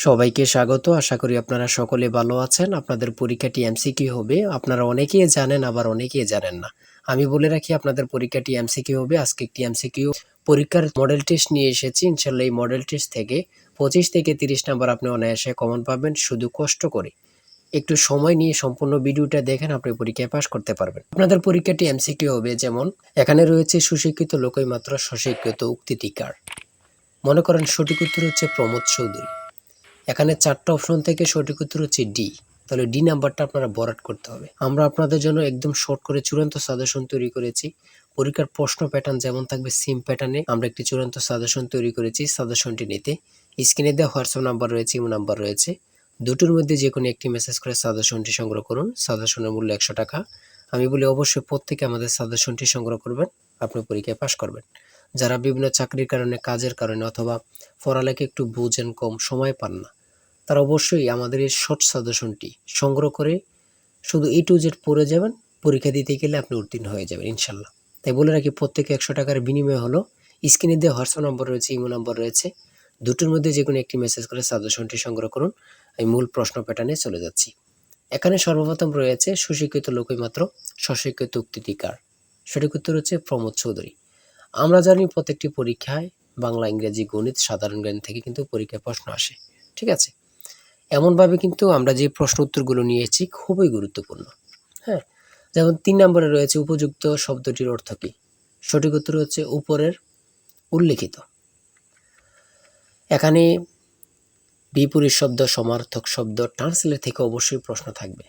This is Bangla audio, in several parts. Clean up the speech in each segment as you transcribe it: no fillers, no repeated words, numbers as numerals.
সবাইকে স্বাগত। আশা করি আপনারা সকলে ভালো আছেন। আপনাদের পরীক্ষাটি এমসিকিউ হবে। আপনারা অনেকেই জানেন, আবার অনেকেই জানেন না। আমি বলে রাখি আপনাদের পরীক্ষাটি এমসিকিউ হবে। আজকে একটি এমসিকিউ পরীক্ষার মডেল টেস্ট নিয়ে এসেছি। ইনশাআল্লাহ এই মডেল টেস্ট থেকে 25 থেকে 30 নাম্বার আপনি অনায়াসে কমন পাবেন। শুধু কষ্ট করে একটু সময় নিয়ে সম্পূর্ণ ভিডিওটা দেখেন, আপনি পরীক্ষায় পাস করতে পারবেন। আপনাদের পরীক্ষাটি এমসিকিউ হবে, যেমন এখানে রয়েছে সুশিক্ষিত লোকই মাত্র স্বশিক্ষিত উক্তিটি কার। মনে করেন সঠিক উত্তর হচ্ছে প্রমোদ চৌধুরী। এখানে 4টা অপশন থেকে সঠিক উত্তর হচ্ছে ডি। তাহলে ডি নাম্বারটা আপনারা বরাট করতে হবে। আমরা আপনাদের জন্য একদম শর্ট করে চূড়ান্ত সাজেশন তৈরি করেছি। পরীক্ষার প্রশ্ন প্যাটার্ন যেমন থাকবে সেম প্যাটার্নে আমরা একটি চূড়ান্ত সাজেশন তৈরি করেছি। সাজেশনটি নিতে স্ক্রিনে দেওয়া হোয়াটসঅ্যাপ নাম্বার রয়েছে, ইমো নাম্বার রয়েছে। দুটোর মধ্যে যে কোনো একটি মেসেজ করে সাজেশনটি সংগ্রহ করুন। সাজেশনের মূল্য 100 টাকা। আমি বলি অবশ্যই প্রত্যেকে আমাদের সাজেশনটি সংগ্রহ করবেন, আপনি পরীক্ষায় পাশ করবেন। যারা বিভিন্ন চাকরির কারণে, কাজের কারণে অথবা পড়ালেখা একটু বুঝেন, কম সময় পান না, তারা অবশ্যই আমাদের এই শর্ট সাজেশনটি সংগ্রহ করে শুধু A to Z পড়ে যাবেন। পরীক্ষা দিতে গেলে আপনি উত্তীর্ণ হয়ে যাবেন ইনশাল্লাহ। তাই বলে রাখি, প্রত্যেকে 100 টাকার বিনিময় হলো। স্ক্রিনে দেওয়া হোয়াটসঅ্যাপ নম্বর রয়েছে, ইমো নম্বর রয়েছে। দুটোর মধ্যে যে কোনো একটি মেসেজ করে সাজেশনটি সংগ্রহ করুন। আমি মূল প্রশ্ন প্যাটার্নে চলে যাচ্ছি। এখানে সর্বপ্রথম রয়েছে সুশিক্ষিত লোকই মাত্র স্বশিক্ষিত উক্তিটি কার। সঠিক উত্তর হচ্ছে প্রমোদ চৌধুরী। আমরা জানি প্রত্যেকটি পরীক্ষায় বাংলা, ইংরেজি, গণিত, সাধারণ জ্ঞান থেকে কিন্তু পরীক্ষায় প্রশ্ন আসে। ঠিক আছে, এমনভাবে কিন্তু আমরা যে প্রশ্ন উত্তরগুলো নিয়েছি খুবই গুরুত্বপূর্ণ। হ্যাঁ, যেমন 3 নম্বরে রয়েছে উপযুক্ত শব্দটির অর্থ কী। সঠিক উত্তর হচ্ছে উপরের উল্লেখিত। এখানে বিপরীত শব্দ, সমার্থক শব্দ, ট্রান্সলেট থেকে অবশ্যই প্রশ্ন থাকবে।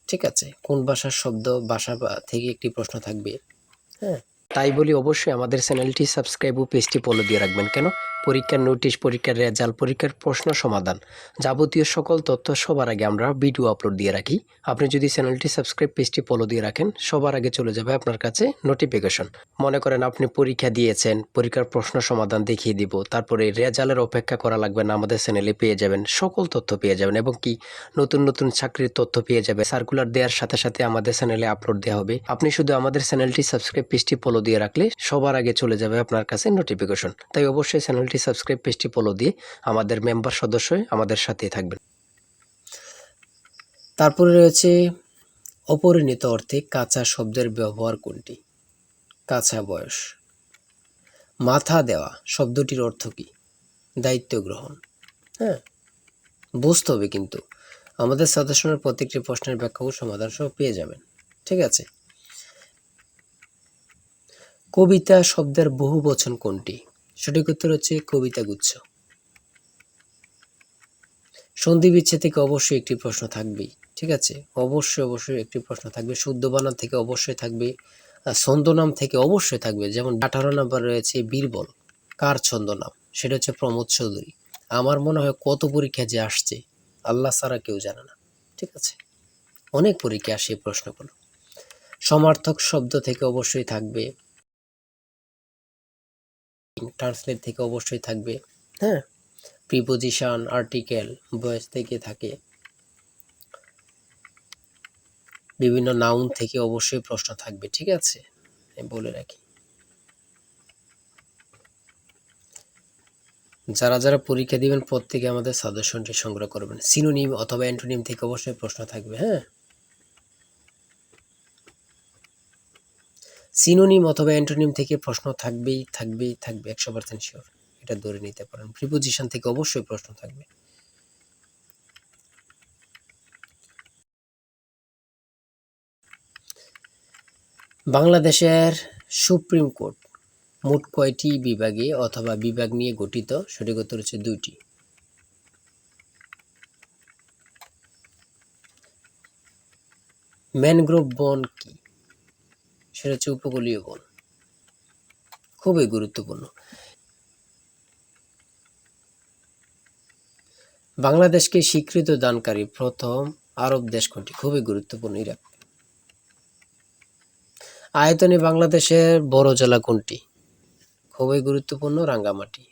ঠিক আছে, কোন ভাষার শব্দ, ভাষা থেকে একটি প্রশ্ন থাকবে। হ্যাঁ, তাই বলি অবশ্যই আমাদের চ্যানেলটি সাবস্ক্রাইব ও পেজটি ফলো দিয়ে রাখবেন। কেন? পরীক্ষার নোটিশ, পরীক্ষার রেজাল্ট, পরীক্ষার প্রশ্ন সমাধান, যাবতীয় সকল তথ্য সবার আগে আমরা ভিডিও আপলোড দিয়ে রাখি। আপনি যদি চ্যানেলটি সাবস্ক্রাইব, পেজটি ফলো দিয়ে রাখেন, সবার আগে চলে যাবে আপনার কাছে নোটিফিকেশন। মনে করেন আপনি পরীক্ষা দিয়েছেন, পরীক্ষার প্রশ্ন সমাধান দেখিয়ে দিব, তারপরে রেজাল্টের অপেক্ষা করা লাগবে না, আমাদের চ্যানেলে পেয়ে যাবেন, সকল তথ্য পেয়ে যাবেন। এবং কি নতুন নতুন চাকরির তথ্য পেয়ে যাবে। সার্কুলার দেওয়ার সাথে সাথে আমাদের চ্যানেলে আপলোড দেওয়া হবে। আপনি শুধু আমাদের চ্যানেলটি সাবস্ক্রাইব, পেজটি ফলো দিয়ে রাখলে সবার আগে চলে যাবে আপনার কাছে নোটিফিকেশন। তাই অবশ্যই চ্যানেলটি সাবস্ক্রাইব, পেজটি ফলো দিয়ে আমাদের মেম্বার সদস্য হয়ে আমাদের সাথেই থাকবেন। তারপরে রয়েছে অপরিণত অর্থে কাঁচা শব্দের ব্যবহার কোনটি। কাঁচা বয়স। মাথা দেওয়া শব্দটির অর্থ কী? দায়িত্ব গ্রহণ। হ্যাঁ, বুঝতে হবে কিন্তু আমাদের সাজেশনের প্রত্যেকটি প্রশ্নের ব্যাখ্যা ও সমাধান সহ পেয়ে যাবেন। ঠিক আছে, কবিতা শব্দের বহু বচন কোনটি? সঠিক উত্তর হচ্ছে কবিতা গুচ্ছ। সন্ধি বিচ্ছেদ থেকে অবশ্যই একটি প্রশ্ন থাকবেই। ঠিক আছে, অবশ্যই একটি প্রশ্ন থাকবে। শুদ্ধ বানান থেকে অবশ্যই থাকবে। ছন্দনাম থেকে অবশ্যই থাকবে। যেমন 18 নাম্বার রয়েছে বীরবল, কার ছন্দনাম? সেটা হচ্ছে প্রমোদ চৌধুরী। আমার মনে হয় কত পরীক্ষা যে আসছে আল্লাহ ছাড়া কেউ জানে না। ঠিক আছে, অনেক পরীক্ষা আসে এই প্রশ্নগুলো। সমার্থক শব্দ থেকে অবশ্যই থাকবে। ট্রান্সলেট থেকে অবশ্যই থাকবে। হ্যাঁ, প্রিপোজিশন, আর্টিকেল, ভয়েস থেকে থাকে। বিভিন্ন নাউন থেকে অবশ্যই প্রশ্ন থাকবে। ঠিক আছে, আমি বলে রাখি। যারা যারা পরীক্ষা দিবেন প্রত্যেকে আমাদের সাজেশনটি সংগ্রহ করবেন। সিনোনিম অথবা অ্যান্টোনিম থেকে অবশ্যই প্রশ্ন থাকবে। হ্যাঁ, সিনোনিম অথবা অ্যান্টোনিম থেকে প্রশ্ন থাকবেই 100% শিওর, এটা ধরে নিতে পারেন। প্রিপোজিশন থেকে অবশ্যই প্রশ্ন থাকবে। বাংলাদেশের সুপ্রিম কোর্ট মোট কয়টি বিভাগে অথবা বিভাগ নিয়ে গঠিত? সঠিক উত্তর হচ্ছে 2টি। ম্যানগ্রোভ বন কি? সেটা হচ্ছে উপকূলীয় বন। খুবই গুরুত্বপূর্ণ। বাংলাদেশকে স্বীকৃতি দানকারী প্রথম আরব দেশ কোনটি? খুবই গুরুত্বপূর্ণ, ইরাক। আয়তনে বাংলাদেশের বড় জেলা কোনটি? খুবই গুরুত্বপূর্ণ, রাঙ্গামাটি।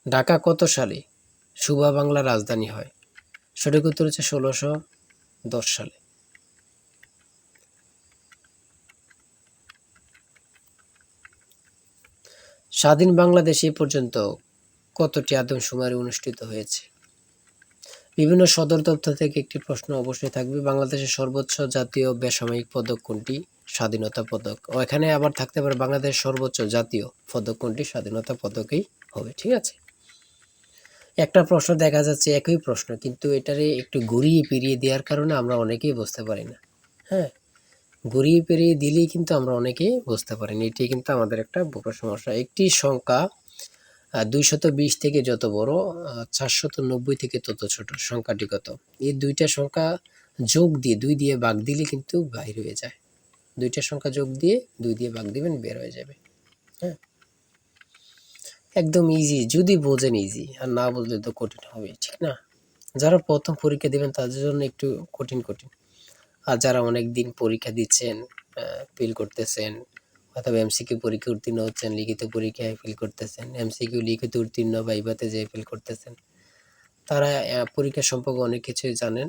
ঢাকা কত সালে সুবা বাংলার রাজধানী হয়? সঠিক উত্তর হচ্ছে 1610 সালে। স্বাধীন বাংলাদেশ এ পর্যন্ত কতটি আদমশুমারি অনুষ্ঠিত হয়েছে? বিভিন্ন সদর দপ্তর থেকে একটি প্রশ্ন অবশ্যই থাকবে। বাংলাদেশের সর্বোচ্চ জাতীয় বেসামরিক পদক কোনটি? স্বাধীনতা পদক। ও এখানে আবার থাকতে পারে বাংলাদেশের সর্বোচ্চ জাতীয় পদক কোনটি? স্বাধীনতা পদকই হবে। ঠিক আছে? একটা প্রশ্ন দেখা যাচ্ছে একই প্রশ্ন, কিন্তু এটারে একটু ঘুরিয়ে ফিরিয়ে দেওয়ার কারণে আমরা অনেকেই বুঝতে পারি না। হ্যাঁ? ঘুরিয়ে ফিরিয়ে দিলেই কিন্তু আমরা অনেকেই বুঝতে পারি না। এটি কিন্তু আমাদের একটা বড় সমস্যা। একটি সংখ্যা ২২০ থেকে যত বড়, ৪৯০ থেকে তত ছোট। সংখ্যাটি কত? এই ২টা সংখ্যা যোগ দিয়ে ২ দিয়ে ভাগ দিলে কিন্তু বাইর হয়ে যায়। ২টা সংখ্যা যোগ দিয়ে ২ দিয়ে ভাগ দিবেন, বের হয়ে যাবে। হ্যাঁ? একদম ইজি, যদি বোঝেন ইজি, আর না বুঝলে তো কঠিন হবেই, ঠিক না? যারা প্রথম পরীক্ষা দিবেন তাদের জন্য একটু কঠিন। আর যারা অনেকদিন পরীক্ষা দিচ্ছেন, ফেল করতেছেন, অথবা এমসিকিউ পরীক্ষা উত্তীর্ণ হচ্ছেন, লিখিত পরীক্ষায় ফেল করতেছেন, এমসিকিউ লিখিত উত্তীর্ণ ভাইভাতে যেয়ে ফেল করতেছেন, তারা পরীক্ষা সম্পর্কে অনেক কিছুই জানেন।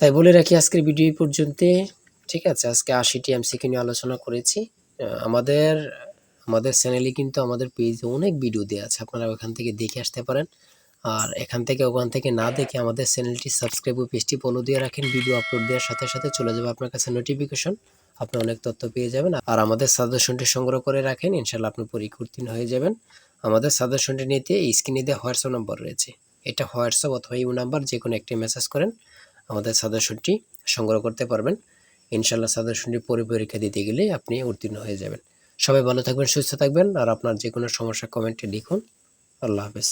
তাই বলে রাখি আজকের ভিডিও এই পর্যন্তই। ঠিক আছে? আজকে ৮০টি এমসিকিউ নিয়ে আলোচনা করেছি। আমাদের আমাদের চ্যানেলে কিন্তু আমাদের পেজে অনেক ভিডিও দেয়া আছে। আপনারা ওখান থেকে দেখে আসতে পারেন। আর এখান থেকে ওখান থেকে না দেখে আমাদের চ্যানেলটি সাবস্ক্রাইব ও পেজটি ফলো দিয়ে রাখেন। ভিডিও আপলোড দেওয়ার সাথে সাথে চলে যাবে আপনার কাছে নোটিফিকেশন। আপনি অনেক তথ্য পেয়ে যাবেন। আর আমাদের সাজেশনটি সংগ্রহ করে রাখেন। ইনশাআল্লাহ আপনি পরীক্ষা উত্তীর্ণ হয়ে যাবেন। আমাদের সাজেশনটি নিতে স্ক্রিনে দেওয়া হোয়াটসঅ্যাপ নম্বর রয়েছে। এটা হোয়াটসঅ্যাপ অথবা ইমো নাম্বার যেকোনো একটি মেসেজ করেন। আমাদের সাজেশনটি সংগ্রহ করতে পারবেন। ইনশাআল্লাহ সাজেশনটি পরীক্ষা দিতে গেলে আপনি উত্তীর্ণ হয়ে যাবেন। সবাই ভালো থাকবেন, সুস্থ থাকবেন। আর আপনার যে কোনো সমস্যা কমেন্টে লিখুন। আল্লাহ হাফেজ।